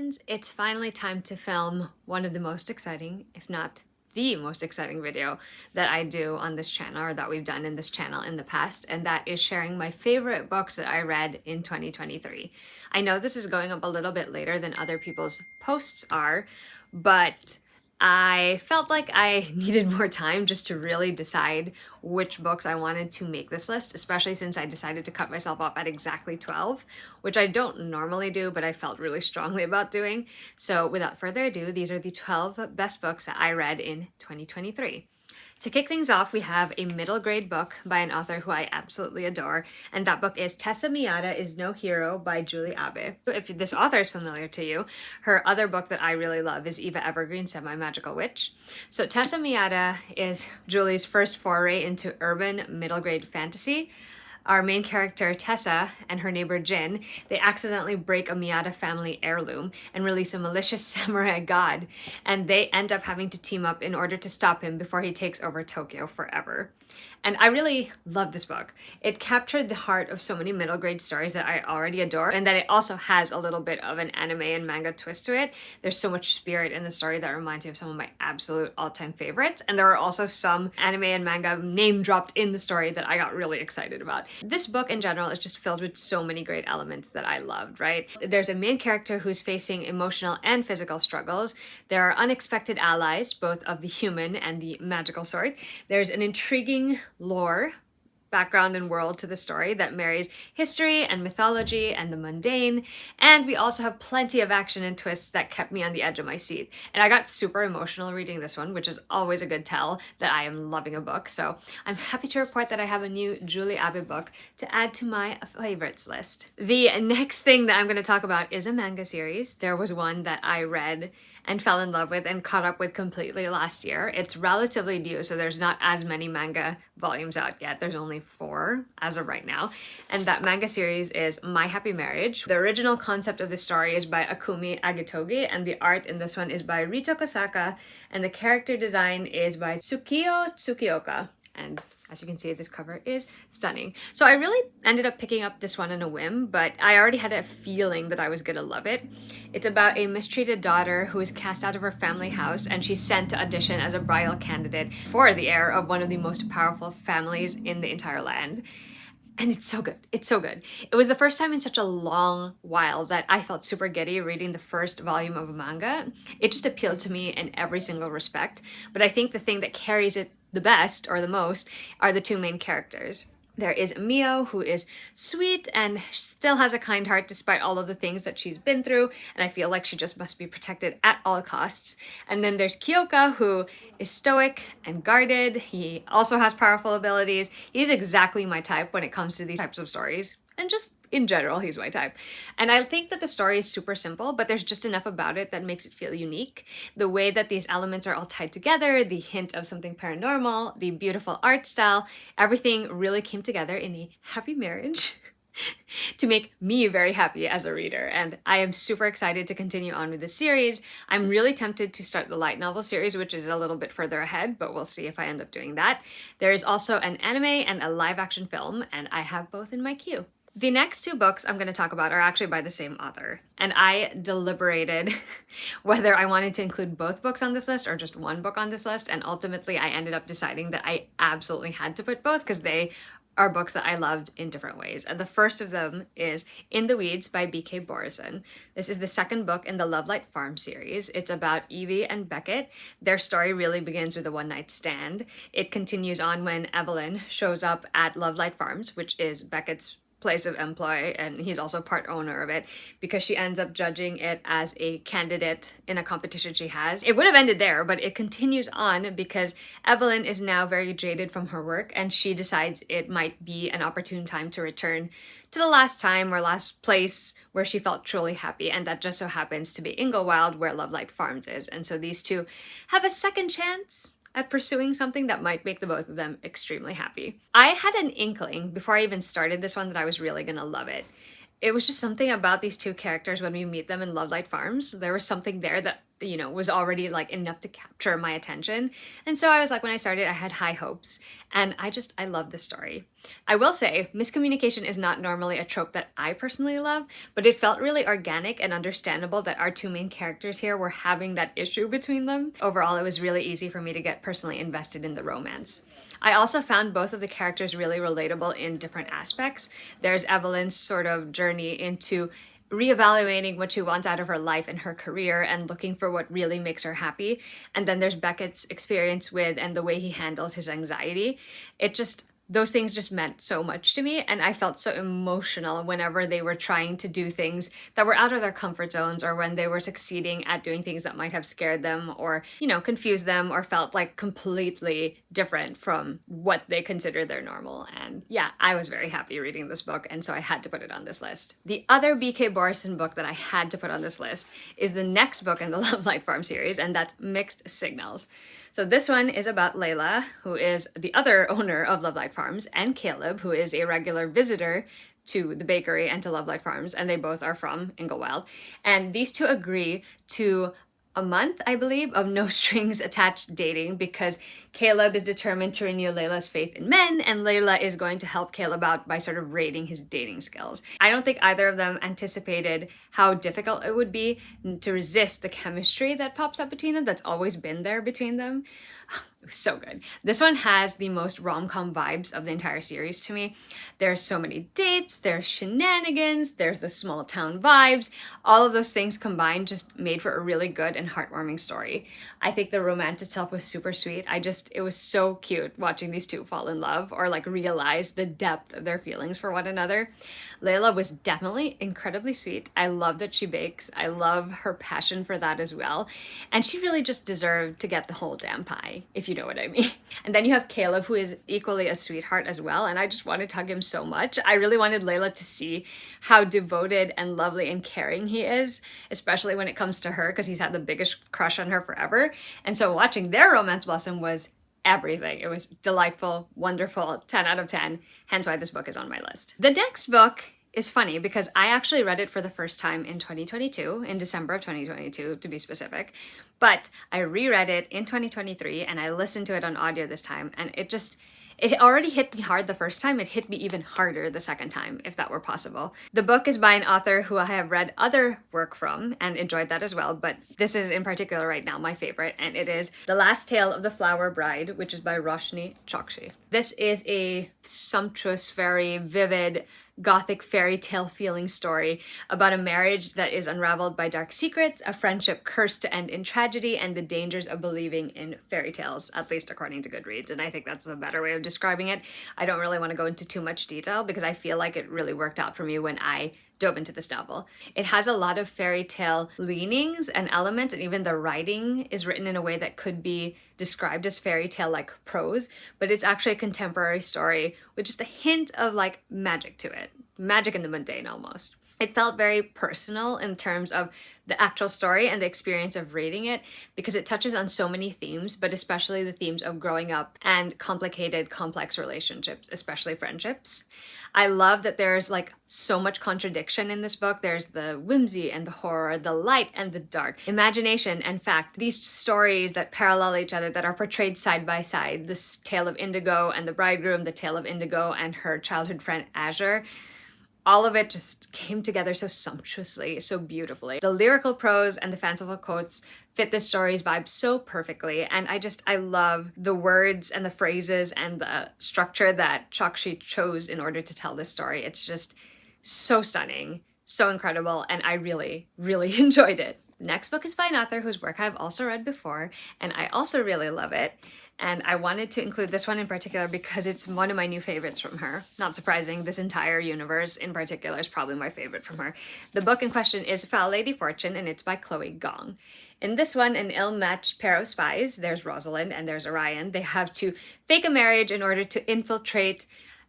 friends, it's finally time to film one of the most exciting, if not the most exciting video that I do on this channel, or that we've done in this channel in the past, and that is sharing my favorite books that I read in 2023. I know this is going up a little bit later than other people's posts are, but I felt like I needed more time just to really decide which books I wanted to make this list, especially since I decided to cut myself off at exactly 12, which I don't normally do, but I felt really strongly about doing. So without further ado, these are the 12 best books that I read in 2023. To kick things off, we have a middle grade book by an author who I absolutely adore, and that book is Tessa Miyata is No Hero by Julie Abe. If this author is familiar to you, her other book that I really love is Eva Evergreen's Semi-Magical Witch. So Tessa Miyata is Julie's first foray into urban middle grade fantasy. Our main character, Tessa, and her neighbor Jin, they accidentally break a Miyata family heirloom and release a malicious samurai god, and they end up having to team up in order to stop him before he takes over Tokyo forever. And I really love this book. It captured the heart of so many middle grade stories that I already adore, and that it also has a little bit of an anime and manga twist to it. There's so much spirit in the story that reminds me of some of my absolute all-time favorites, and there are also some anime and manga name dropped in the story that I got really excited about. This book in general is just filled with so many great elements that I loved, right? There's a main character who's facing emotional and physical struggles. There are unexpected allies, both of the human and the magical sort. There's an intriguing lore, background and world to the story that marries history and mythology and the mundane, and we also have plenty of action and twists that kept me on the edge of my seat. And I got super emotional reading this one, which is always a good tell that I am loving a book. So I'm happy to report that I have a new Julie Abe book to add to my favorites list. The next thing that I'm going to talk about is a manga series. There was one that I read and fell in love with and caught up with completely last year. It's relatively new, so there's not as many manga volumes out yet. There's only 4 as of right now. And that manga series is My Happy Marriage. The original concept of the story is by Akumi Agitogi, and the art in this one is by Rito Kosaka, and the character design is by Tsukio Tsukioka. And as you can see, this cover is stunning. So I really ended up picking up this one on a whim, but I already had a feeling that I was gonna love it. It's about a mistreated daughter who is cast out of her family house, and she's sent to audition as a bridal candidate for the heir of one of the most powerful families in the entire land. And it's so good. It's so good. It was the first time in such a long while that I felt super giddy reading the first volume of a manga. It just appealed to me in every single respect. But I think the thing that carries it the best, or the most, are the 2 main characters. There is Mio, who is sweet and still has a kind heart despite all of the things that she's been through, and I feel like she just must be protected at all costs. And then there's Kyoka, who is stoic and guarded. He also has powerful abilities. He's exactly my type when it comes to these types of stories, and just in general, he's my type. And I think that the story is super simple, but there's just enough about it that makes it feel unique. The way that these elements are all tied together, the hint of something paranormal, the beautiful art style, everything really came together in a happy marriage to make me very happy as a reader. And I am super excited to continue on with this series. I'm really tempted to start the light novel series, which is a little bit further ahead, but we'll see if I end up doing that. There is also an anime and a live action film, and I have both in my queue. The next 2 books I'm going to talk about are actually by the same author, and I deliberated whether I wanted to include both books on this list or just one book on this list, and ultimately I ended up deciding that I absolutely had to put both because they are books that I loved in different ways. And the first of them is In the Weeds by B.K. Borison. This is the second book in the Love Light Farm series. It's about Evie and Beckett. Their story really begins with a one-night stand. It continues on when Evelyn shows up at Love Light Farms, which is Beckett's place of employ, and he's also part owner of it, because she ends up judging it as a candidate in a competition she has. It would have ended there, but it continues on because Evelyn is now very jaded from her work, and she decides it might be an opportune time to return to the last time or last place where she felt truly happy, and that just so happens to be Inglewild, where Love Light Farms is. And so these 2 have a second chance at pursuing something that might make the both of them extremely happy. I had an inkling before I even started this one that I was really gonna love it. It was just something about these 2 characters when we meet them in Love Light Farms. There was something there that you know, was already like enough to capture my attention. And so I was like, when I started, I had high hopes, and I love this story. I will say miscommunication is not normally a trope that I personally love, but it felt really organic and understandable that our two main characters here were having that issue between them. Overall, it was really easy for me to get personally invested in the romance. I also found both of the characters really relatable in different aspects. There's Evelyn's sort of journey into reevaluating what she wants out of her life and her career and looking for what really makes her happy. And then there's Beckett's experience with and the way he handles his anxiety. Those things just meant so much to me, and I felt so emotional whenever they were trying to do things that were out of their comfort zones, or when they were succeeding at doing things that might have scared them or, you know, confused them or felt like completely different from what they consider their normal. And yeah, I was very happy reading this book, and so I had to put it on this list. The other B.K. Borison book that I had to put on this list is the next book in the Love Light Farm series, and that's Mixed Signals. So this one is about Layla, who is the other owner of Love Light Farms, and Caleb, who is a regular visitor to the bakery and to Love Light Farms, and they both are from Inglewild. And these two agree to a month, I believe, of no strings attached dating because Caleb is determined to renew Layla's faith in men, and Layla is going to help Caleb out by sort of rating his dating skills. I don't think either of them anticipated how difficult it would be to resist the chemistry that pops up between them, that's always been there between them. It was so good. This one has the most rom-com vibes of the entire series to me. There's so many dates, there's shenanigans, there's the small town vibes. All of those things combined just made for a really good and heartwarming story. I think the romance itself was super sweet. It was so cute watching these two fall in love or like realize the depth of their feelings for one another. Layla was definitely incredibly sweet. I love that she bakes. I love her passion for that as well. And she really just deserved to get the whole damn pie, if you know what I mean. And then you have Caleb, who is equally a sweetheart as well, and I just wanted to hug him so much. I really wanted Layla to see how devoted and lovely and caring he is, especially when it comes to her, because he's had the biggest crush on her forever. And so watching their romance blossom was everything. It was delightful, wonderful, 10 out of 10, hence why this book is on my list. The next book is funny because I actually read it for the first time in 2022, in December of 2022 to be specific, but I reread it in 2023 and I listened to it on audio this time, and it already hit me hard the first time. It hit me even harder the second time, if that were possible. The book is by an author who I have read other work from and enjoyed that as well, but this is in particular right now my favorite, and it is The Last Tale of the Flower Bride, which is by Roshni Chokshi. This is a sumptuous, very vivid, gothic fairy tale feeling story about a marriage that is unraveled by dark secrets, a friendship cursed to end in tragedy, and the dangers of believing in fairy tales, at least according to Goodreads. And I think that's a better way of describing it. I don't really want to go into too much detail because I feel like it really worked out for me when I dove into this novel. It has a lot of fairy tale leanings and elements, and even the writing is written in a way that could be described as fairy tale like prose, but it's actually a contemporary story with just a hint of like magic to it. Magic in the mundane almost. It felt very personal in terms of the actual story and the experience of reading it because it touches on so many themes, but especially the themes of growing up and complicated, complex relationships, especially friendships. I love that there's like so much contradiction in this book. There's the whimsy and the horror, the light and the dark, imagination and fact. These stories that parallel each other that are portrayed side by side. This tale of Indigo and the bridegroom, the tale of Indigo and her childhood friend Azure. All of it just came together so sumptuously, so beautifully. The lyrical prose and the fanciful quotes fit the story's vibe so perfectly, and I love the words and the phrases and the structure that Chokshi chose in order to tell this story. It's just so stunning, so incredible, and I really, really enjoyed it. Next book is by an author whose work I've also read before, and I also really love it. And I wanted to include this one in particular because it's one of my new favorites from her. Not surprising, this entire universe in particular is probably my favorite from her. The book in question is Foul Lady Fortune, and it's by Chloe Gong. In this one, an ill-matched pair of spies, there's Rosalind and there's Orion, they have to fake a marriage in order to infiltrate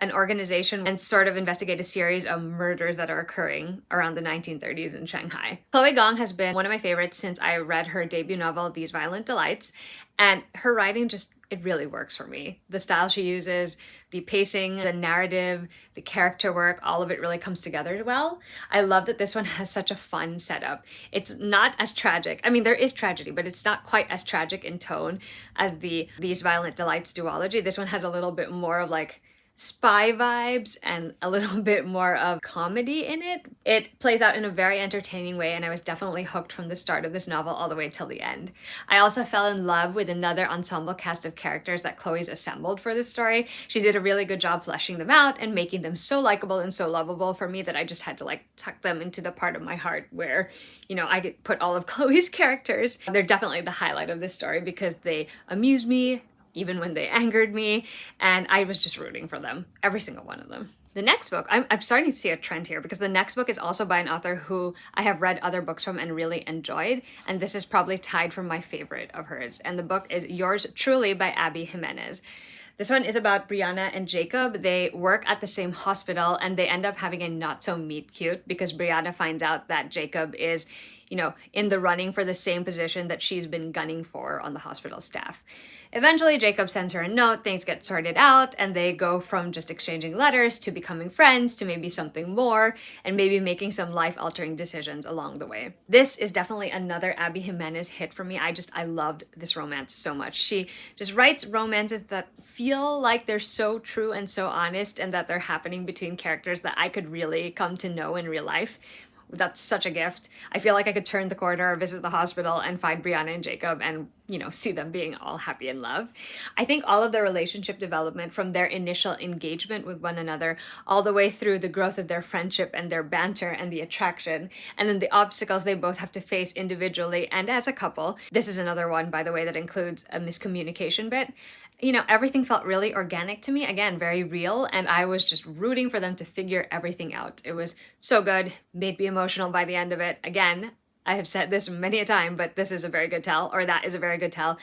an organization and sort of investigate a series of murders that are occurring around the 1930s in Shanghai. Chloe Gong has been one of my favorites since I read her debut novel, These Violent Delights, and her writing it really works for me. The style she uses, the pacing, the narrative, the character work, all of it really comes together well. I love that this one has such a fun setup. It's not as tragic. I mean, there is tragedy, but it's not quite as tragic in tone as These Violent Delights duology. This one has a little bit more of like spy vibes and a little bit more of comedy in it. It plays out in a very entertaining way, and I was definitely hooked from the start of this novel all the way till the end. I also fell in love with another ensemble cast of characters that Chloe's assembled for this story. She did a really good job fleshing them out and making them so likable and so lovable for me that I just had to like tuck them into the part of my heart where, you know, I could put all of Chloe's characters. They're definitely the highlight of this story because they amuse me, even when they angered me, and I was just rooting for them, every single one of them. The next book, I'm starting to see a trend here because the next book is also by an author who I have read other books from and really enjoyed, and this is probably tied for my favorite of hers, and the book is Yours Truly by Abby Jimenez. This one is about Brianna and Jacob. They work at the same hospital and they end up having a not so meet cute because Brianna finds out that Jacob is, you know, in the running for the same position that she's been gunning for on the hospital staff. Eventually, Jacob sends her a note, things get sorted out, and they go from just exchanging letters to becoming friends to maybe something more, and maybe making some life-altering decisions along the way. This is definitely another Abby Jimenez hit for me. I loved this romance so much. She just writes romances that feel like they're so true and so honest, and that they're happening between characters that I could really come to know in real life. That's such a gift. I feel like I could turn the corner or visit the hospital and find Brianna and Jacob and, you know, see them being all happy in love. I think all of their relationship development from their initial engagement with one another all the way through the growth of their friendship and their banter and the attraction, and then the obstacles they both have to face individually and as a couple. This is another one, by the way, that includes a miscommunication bit. You know, everything felt really organic to me, again, very real, and I was just rooting for them to figure everything out. It was so good, made me emotional by the end of it. Again, I have said this many a time, but this is a very good tell, or that is a very good tell,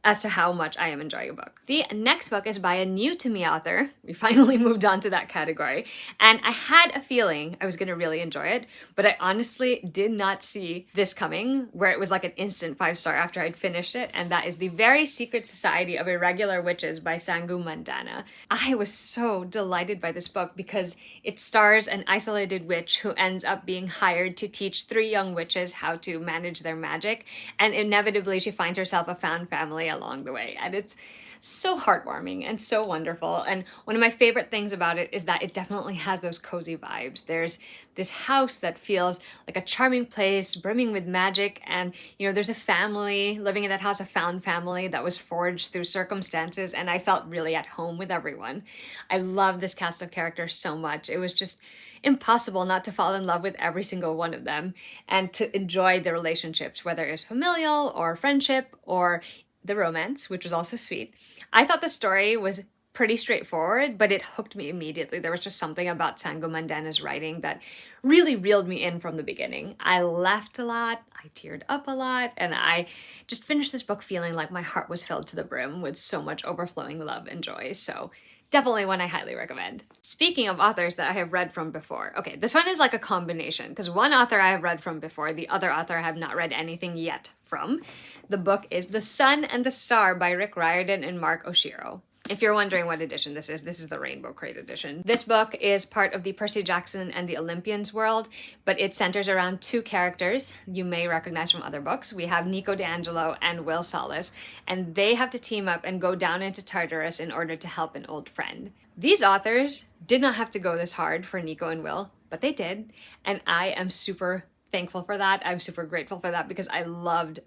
as to how much I am enjoying a book. The next book is by a new to me author. We finally moved on to that category. And I had a feeling I was gonna really enjoy it, but I honestly did not see this coming, where it was like an instant 5-star after I'd finished it, and that is The Very Secret Society of Irregular Witches by Sangu Mandana. I was so delighted by this book because it stars an isolated witch who ends up being hired to teach 3 young witches how to manage their magic, and inevitably she finds herself a found family along the way, and it's so heartwarming and so wonderful. And one of my favorite things about it is that it definitely has those cozy vibes. There's this house that feels like a charming place brimming with magic, and you know, there's a family living in that house, a found family that was forged through circumstances, and I felt really at home with everyone. I love this cast of characters so much. It was just impossible not to fall in love with every single one of them and to enjoy the relationships, whether it's familial or friendship or the romance, which was also sweet. I thought the story was pretty straightforward, but it hooked me immediately. There was just something about Sangu Mandana's writing that really reeled me in from the beginning. I laughed a lot, I teared up a lot, and I just finished this book feeling like my heart was filled to the brim with so much overflowing love and joy. So definitely one I highly recommend. Speaking of authors that I have read from before, okay, this one is like a combination because one author I have read from before, the other author I have not read anything yet from. The book is The Sun and the Star by Rick Riordan and Mark Oshiro. If you're wondering what edition this is the Rainbow Crate edition. This book is part of the Percy Jackson and the Olympians world, but it centers around 2 characters you may recognize from other books. We have Nico D'Angelo and Will Solis, and they have to team up and go down into Tartarus in order to help an old friend. These authors did not have to go this hard for Nico and Will, but they did, and I am super thankful for that. I'm super grateful for that because I loved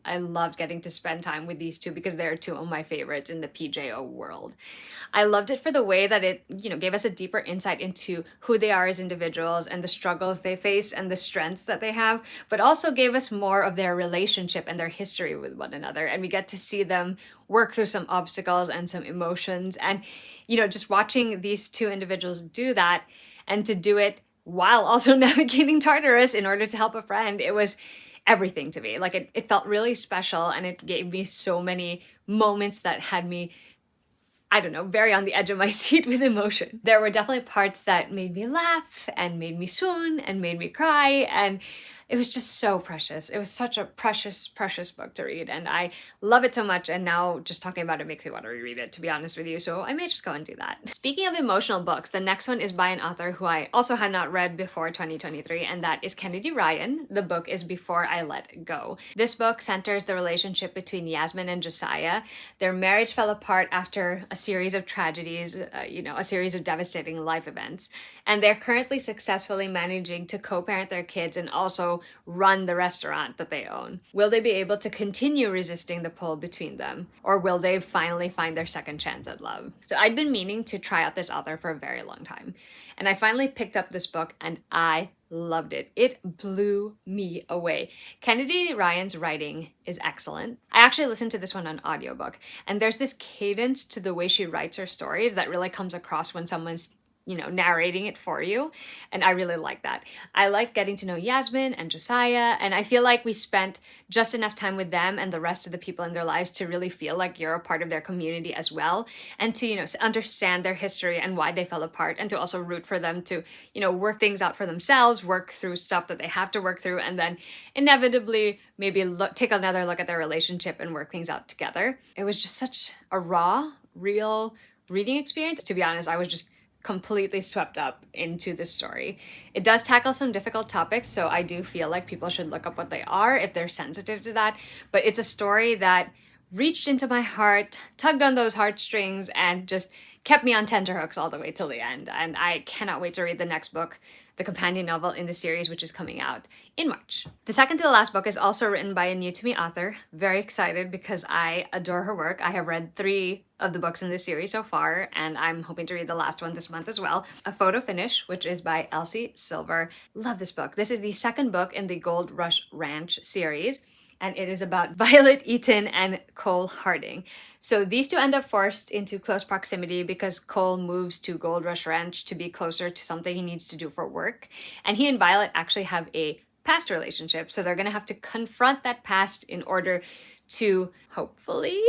getting to spend time with these 2 because they're 2 of my favorites in the PJO world. I loved it for the way that it, you know, gave us a deeper insight into who they are as individuals and the struggles they face and the strengths that they have, but also gave us more of their relationship and their history with one another. And we get to see them work through some obstacles and some emotions. And, you know, just watching these 2 individuals do that and to do it while also navigating Tartarus in order to help a friend, it was everything to me. Like it felt really special, and it gave me so many moments that had me I don't know, very on the edge of my seat with emotion. There were definitely parts that made me laugh and made me swoon and made me cry, and it was just so precious. It was such a precious, precious book to read, and I love it so much, and now just talking about it makes me want to reread it, to be honest with you, so I may just go and do that. Speaking of emotional books, the next one is by an author who I also had not read before 2023, and that is Kennedy Ryan. The book is Before I Let Go. This book centers the relationship between Yasmin and Josiah. Their marriage fell apart after a series of tragedies, a series of devastating life events, and they're currently successfully managing to co-parent their kids and also run the restaurant that they own. Will they be able to continue resisting the pull between them, or will they finally find their second chance at love? So I'd been meaning to try out this author for a very long time, and I finally picked up this book and I loved it. It blew me away. Kennedy Ryan's writing is excellent. I actually listened to this one on audiobook, and there's this cadence to the way she writes her stories that really comes across when someone's narrating it for you. And I really like that. I like getting to know Yasmin and Josiah, and I feel like we spent just enough time with them and the rest of the people in their lives to really feel like you're a part of their community as well, and to, understand their history and why they fell apart, and to also root for them to, work things out for themselves, work through stuff that they have to work through, and then inevitably maybe take another look at their relationship and work things out together. It was just such a raw, real reading experience. To be honest, I was just completely swept up into this story. It does tackle some difficult topics, so I do feel like people should look up what they are if they're sensitive to that, but it's a story that reached into my heart, tugged on those heartstrings, and just kept me on tenterhooks all the way till the end. And I cannot wait to read the next book, the companion novel in the series, which is coming out in March. The second to the last book is also written by a new-to-me author. Very excited because I adore her work. I have read 3 of the books in this series so far, and I'm hoping to read the last one this month as well. A Photo Finish, which is by Elsie Silver. Love this book. This is the second book in the Gold Rush Ranch series, and it is about Violet Eaton and Cole Harding. So these two end up forced into close proximity because Cole moves to Gold Rush Ranch to be closer to something he needs to do for work. And he and Violet actually have a past relationship, so they're gonna have to confront that past in order to hopefully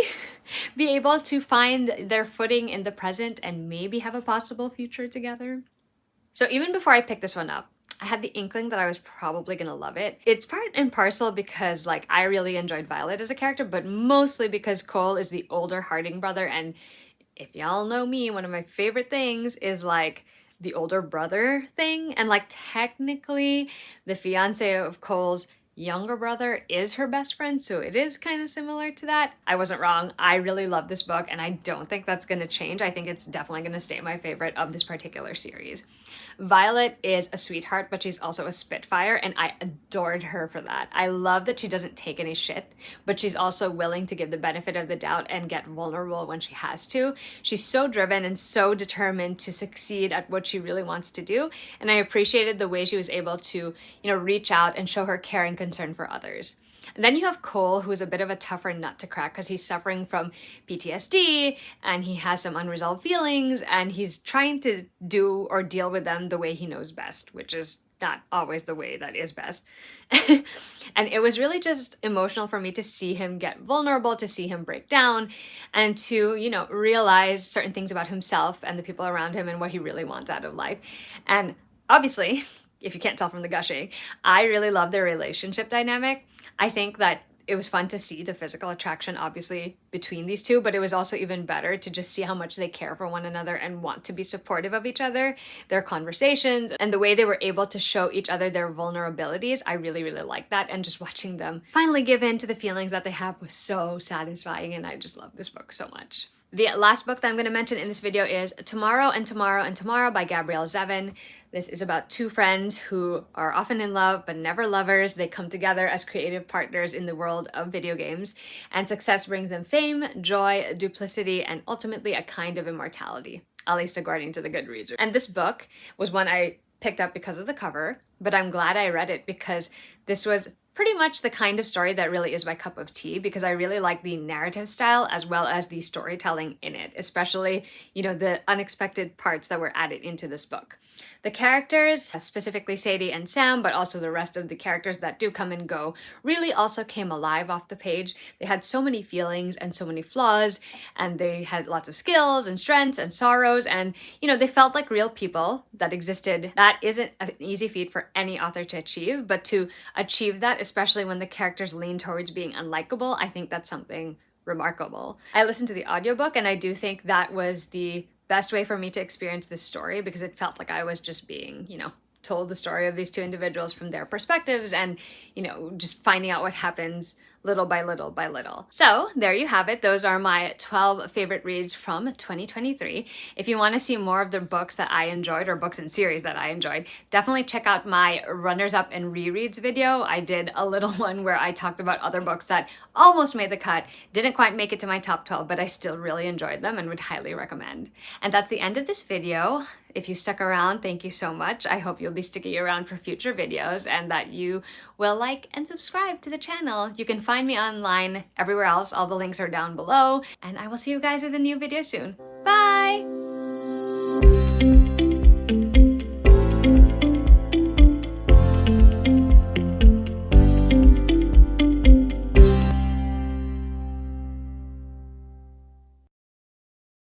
be able to find their footing in the present and maybe have a possible future together. So even before I picked this one up, I had the inkling that I was probably gonna love it. It's part and parcel because I really enjoyed Violet as a character, but mostly because Cole is the older Harding brother, and if y'all know me, one of my favorite things is the older brother thing, and technically the fiance of Cole's younger brother is her best friend, so it is kind of similar to that. I wasn't wrong. I really love this book, and I don't think that's going to change. I think it's definitely going to stay my favorite of this particular series. Violet is a sweetheart, but she's also a spitfire, and I adored her for that. I love that she doesn't take any shit, but she's also willing to give the benefit of the doubt and get vulnerable when she has to. She's so driven and so determined to succeed at what she really wants to do, and I appreciated the way she was able to, reach out and show her care and concern for others. And then you have Cole, who is a bit of a tougher nut to crack because he's suffering from PTSD and he has some unresolved feelings, and he's trying to do or deal with them the way he knows best, which is not always the way that is best. And it was really just emotional for me to see him get vulnerable, to see him break down, and to, realize certain things about himself and the people around him and what he really wants out of life. And obviously, if you can't tell from the gushing, I really love their relationship dynamic. I think that it was fun to see the physical attraction, obviously, between these two, but it was also even better to just see how much they care for one another and want to be supportive of each other, their conversations, and the way they were able to show each other their vulnerabilities. I really, really liked that, and just watching them finally give in to the feelings that they have was so satisfying, and I just love this book so much. The last book that I'm going to mention in this video is Tomorrow and Tomorrow and Tomorrow by Gabrielle Zevin. This is about 2 friends who are often in love but never lovers. They come together as creative partners in the world of video games, and success brings them fame, joy, duplicity, and ultimately a kind of immortality, at least according to the Goodreads. And this book was one I picked up because of the cover, but I'm glad I read it because this was pretty much the kind of story that really is my cup of tea, because I really like the narrative style as well as the storytelling in it, especially, the unexpected parts that were added into this book. The characters, specifically Sadie and Sam, but also the rest of the characters that do come and go, really also came alive off the page. They had so many feelings and so many flaws, and they had lots of skills and strengths and sorrows, and they felt like real people that existed. That isn't an easy feat for any author to achieve, but to achieve that, especially when the characters lean towards being unlikable, I think that's something remarkable. I listened to the audiobook, and I do think that was the best way for me to experience this story, because it felt like I was just being, told the story of these two individuals from their perspectives, and, just finding out what happens little by little by little. So there you have it. Those are my 12 favorite reads from 2023. If you want to see more of the books that I enjoyed, or books in series that I enjoyed, definitely check out my runners up and rereads video. I did a little one where I talked about other books that almost made the cut, didn't quite make it to my top 12, but I still really enjoyed them and would highly recommend. And that's the end of this video. If you stuck around, thank you so much. I hope you'll be sticking around for future videos, and that you will like and subscribe to the channel. You can find me online everywhere else. All the links are down below, and I will see you guys with a new video soon. Bye!